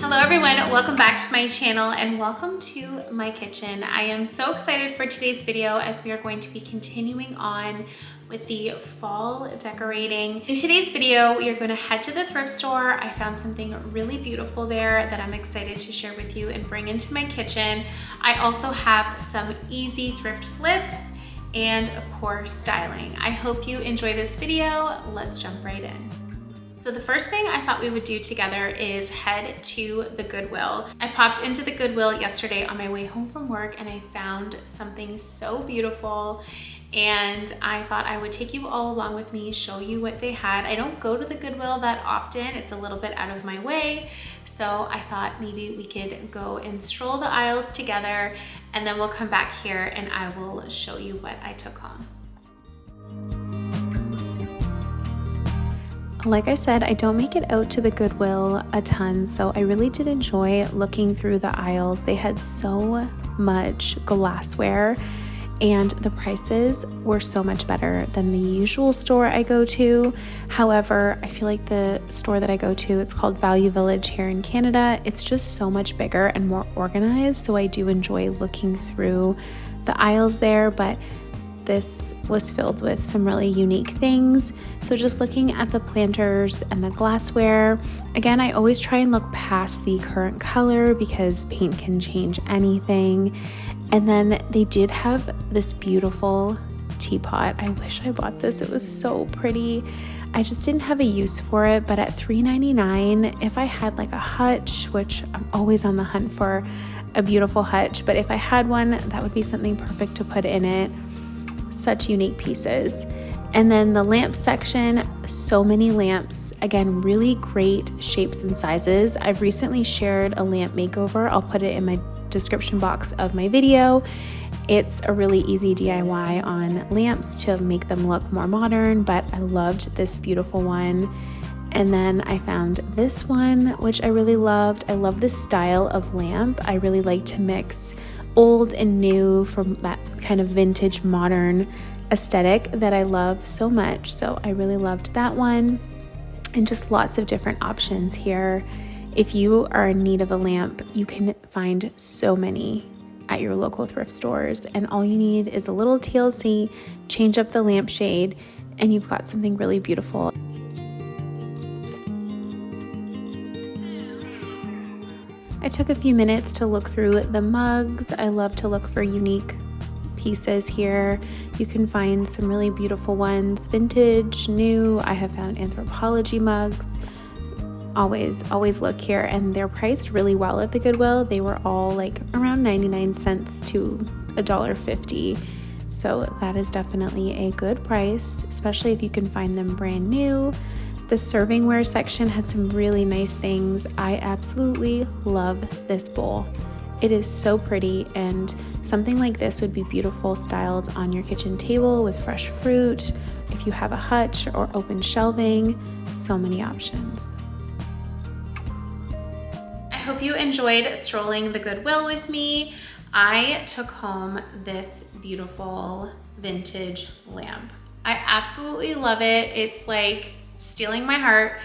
Hello everyone, welcome back to my channel and welcome to my kitchen. I am so excited for today's video as we are going to be continuing on with the fall decorating. In today's video, we are going to head to the thrift store. I found something really beautiful there that I'm excited to share with you and bring into my kitchen. I also have some easy thrift flips and of course styling. I hope you enjoy this video. Let's jump right in. So the first thing I thought we would do together is head to the Goodwill. I popped into the Goodwill yesterday on my way home from work and I found something so beautiful and I thought I would take you all along with me, show you what they had. I don't go to the Goodwill that often. It's a little bit out of my way. So I thought maybe we could go and stroll the aisles together and then we'll come back here and I will show you what I took home. Like I said, I don't make it out to the Goodwill a ton, so I really did enjoy looking through the aisles. They had so much glassware and the prices were so much better than the usual store I go to. However, I feel like the store that I go to, it's called Value Village here in Canada. It's just so much bigger and more organized, so I do enjoy looking through the aisles there, but this was filled with some really unique things. So just looking at the planters and the glassware, again, I always try and look past the current color because paint can change anything. And then they did have this beautiful teapot. I wish I bought this. It was so pretty. I just didn't have a use for it, but at $3.99, if I had like a hutch, which I'm always on the hunt for a beautiful hutch, but if I had one, that would be something perfect to put in it. Such unique pieces. And then the lamp section, so many lamps, again, really great shapes and sizes. I've recently shared a lamp makeover. I'll put it in my description box of my video. It's a really easy DIY on lamps to make them look more modern, but I loved this beautiful one. And then I found this one, which I really loved. I love this style of lamp. I really like to mix old and new from that kind of vintage modern aesthetic that I love so much. So I really loved that one, and just lots of different options here. If you are in need of a lamp, you can find so many at your local thrift stores, and all you need is a little TLC, change up the lampshade, and you've got something really beautiful. I took a few minutes to look through the mugs. I love to look for unique pieces here. You can find some really beautiful ones, vintage, new. I have found Anthropologie mugs. Always look here, and they're priced really well at the Goodwill. They were all like around 99 cents to $1.50. So that is definitely a good price, especially if you can find them brand new. The servingware section had some really nice things. I absolutely love this bowl. It is so pretty, and something like this would be beautiful styled on your kitchen table with fresh fruit. If you have a hutch or open shelving, so many options. I hope you enjoyed strolling the Goodwill with me. I took home this beautiful vintage lamp. I absolutely love it. It's like stealing my heart,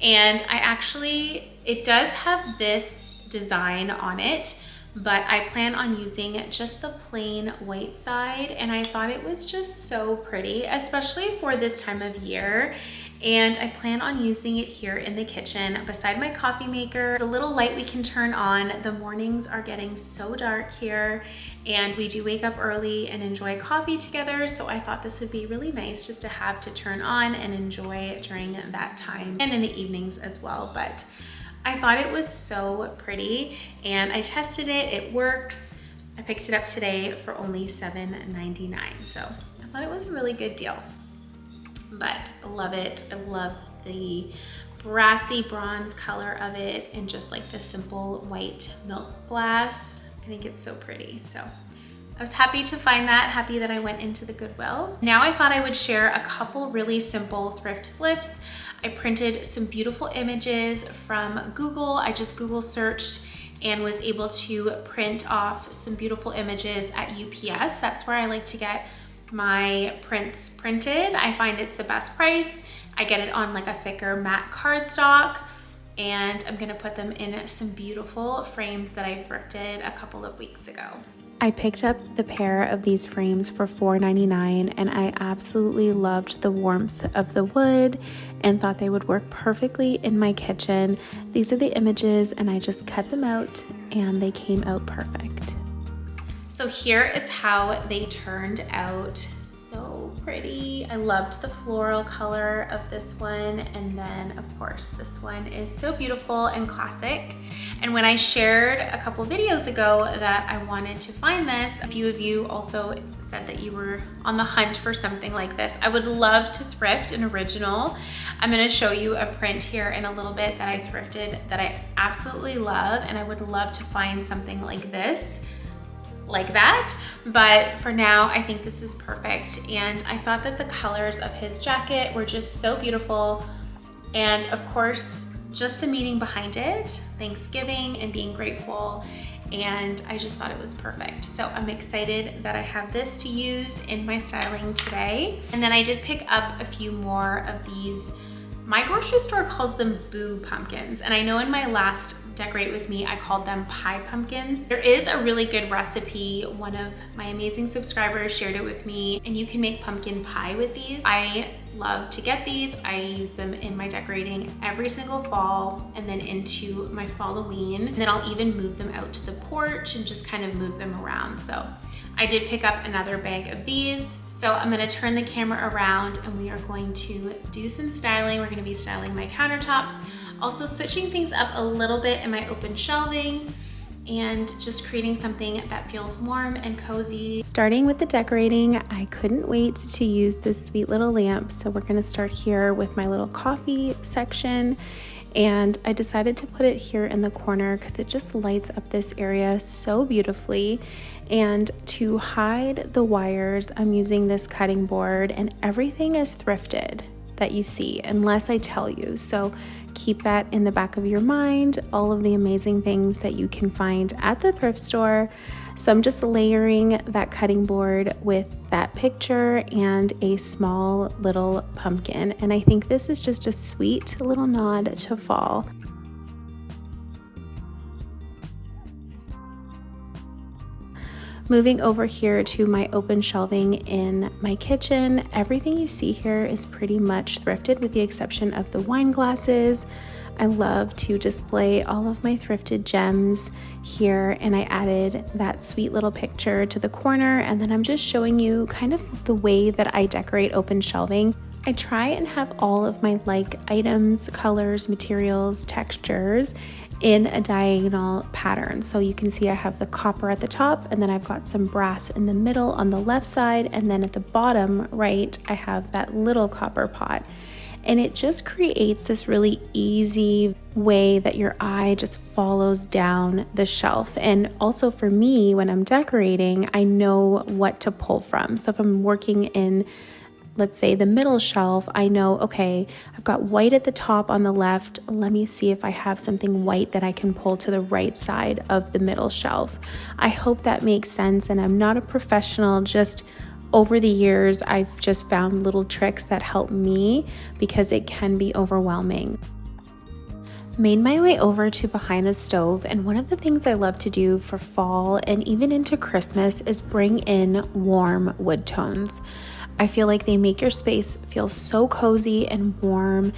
and it does have this design on it, but I plan on using just the plain white side, and I thought it was just so pretty, especially for this time of year. And I plan on using it here in the kitchen beside my coffee maker. It's a little light we can turn on. The mornings are getting so dark here, and we do wake up early and enjoy coffee together, so I thought this would be really nice just to have to turn on and enjoy during that time, and in the evenings as well. But I thought it was so pretty, and I tested it. It works. I picked it up today for only $7.99, so I thought it was a really good deal. But I love it. I love the brassy bronze color of it, and just like the simple white milk glass. I think it's so pretty. So I was happy to find that, happy that I went into the Goodwill. Now I thought I would share a couple really simple thrift flips. I printed some beautiful images from Google. I just Google searched and was able to print off some beautiful images at UPS. That's where I like to get my prints printed. I find it's the best price. I get it on like a thicker matte cardstock, and I'm gonna put them in some beautiful frames that I thrifted a couple of weeks ago. I picked up the pair of these frames for $4.99 and I absolutely loved the warmth of the wood and thought they would work perfectly in my kitchen. These are the images and I just cut them out and they came out perfect. So here is how they turned out. So pretty. I loved the floral color of this one, and then of course this one is so beautiful and classic. And when I shared a couple videos ago that I wanted to find this, a few of you also said that you were on the hunt for something like this. I would love to thrift an original. I'm gonna show you a print here in a little bit that I thrifted that I absolutely love, and I would love to find something like this, like that, but for now I think this is perfect. And I thought that the colors of his jacket were just so beautiful, and of course just the meaning behind it, Thanksgiving and being grateful, and I just thought it was perfect. So I'm excited that I have this to use in my styling today. And then I did pick up a few more of these. My grocery store calls them boo pumpkins, and I know in my last Decorate With Me I called them pie pumpkins. There is a really good recipe. One of my amazing subscribers shared it with me, and you can make pumpkin pie with these. I love to get these. I use them in my decorating every single fall and then into my Halloween. And then I'll even move them out to the porch and just kind of move them around. So I did pick up another bag of these. So I'm gonna turn the camera around and we are going to do some styling. We're gonna be styling my countertops, also switching things up a little bit in my open shelving, and just creating something that feels warm and cozy. Starting with the decorating, I couldn't wait to use this sweet little lamp. So we're gonna start here with my little coffee section. And I decided to put it here in the corner because it just lights up this area so beautifully. And to hide the wires, I'm using this cutting board, and everything is thrifted that you see, unless I tell you. So keep that in the back of your mind, all of the amazing things that you can find at the thrift store. So I'm just layering that cutting board with that picture and a small little pumpkin. And I think this is just a sweet little nod to fall. Moving over here to my open shelving in my kitchen, everything you see here is pretty much thrifted with the exception of the wine glasses. I love to display all of my thrifted gems here, and I added that sweet little picture to the corner, and then I'm just showing you kind of the way that I decorate open shelving. I try and have all of my like items, colors, materials, textures in a diagonal pattern. So you can see I have the copper at the top, and then I've got some brass in the middle on the left side, and then at the bottom right I have that little copper pot. And it just creates this really easy way that your eye just follows down the shelf. And also for me, when I'm decorating, I know what to pull from. So if I'm working in, let's say, the middle shelf, I know, okay, I've got white at the top on the left. Let me see if I have something white that I can pull to the right side of the middle shelf. I hope that makes sense. And I'm not a professional, just over the years, I've just found little tricks that help me because it can be overwhelming. Made my way over to behind the stove, and one of the things I love to do for fall and even into Christmas is bring in warm wood tones. I feel like they make your space feel so cozy and warm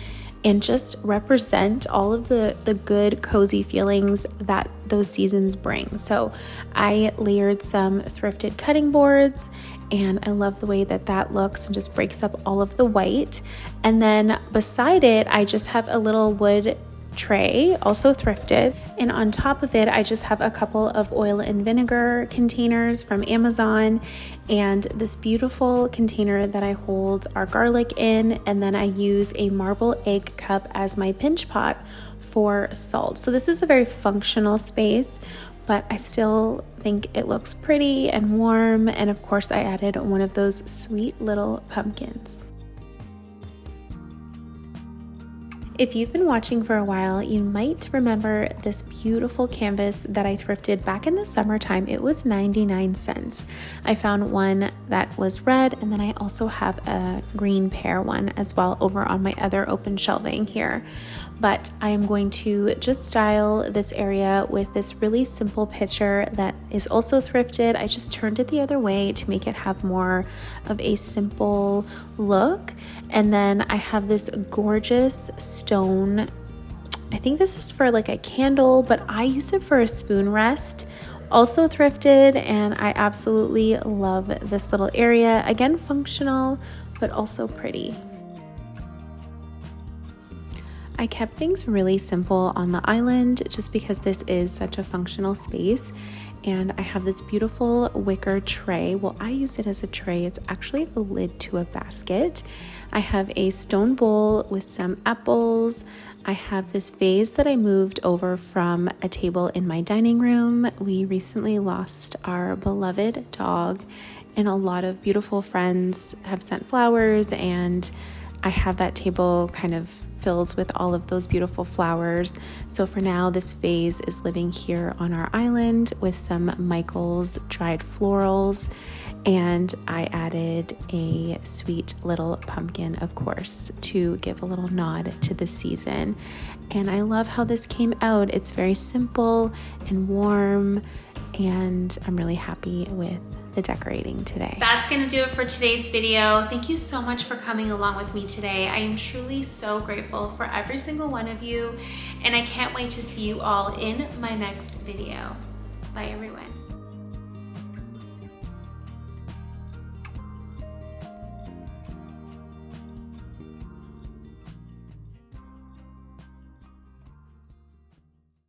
and just represent all of the good, cozy feelings that those seasons bring. So I layered some thrifted cutting boards, and I love the way that that looks and just breaks up all of the white. And then beside it, I just have a little wood tray, also thrifted, and on top of it I just have a couple of oil and vinegar containers from Amazon, and this beautiful container that I hold our garlic in, and then I use a marble egg cup as my pinch pot for salt. So this is a very functional space, but I still think it looks pretty and warm, and of course I added one of those sweet little pumpkins. If you've been watching for a while, you might remember this beautiful canvas that I thrifted back in the summertime. It was 99 cents. I found one that was red, and then I also have a green pear one as well over on my other open shelving here. But I am going to just style this area with this really simple picture that is also thrifted. I just turned it the other way to make it have more of a simple look. And then I have this gorgeous stone. I think this is for like a candle, but I use it for a spoon rest. Also thrifted, and I absolutely love this little area. Again, functional, but also pretty. I kept things really simple on the island just because this is such a functional space. And I have this beautiful wicker tray. Well, I use it as a tray. It's actually a lid to a basket. I have a stone bowl with some apples. I have this vase that I moved over from a table in my dining room. We recently lost our beloved dog, and a lot of beautiful friends have sent flowers, and I have that table kind of filled with all of those beautiful flowers. So for now, this vase is living here on our island with some Michael's dried florals, and I added a sweet little pumpkin, of course, to give a little nod to the season. And I love how this came out. It's very simple and warm, and I'm really happy with the decorating today. That's gonna do it for today's video. Thank you so much for coming along with me today. I am truly so grateful for every single one of you, and I can't wait to see you all in my next video. Bye everyone.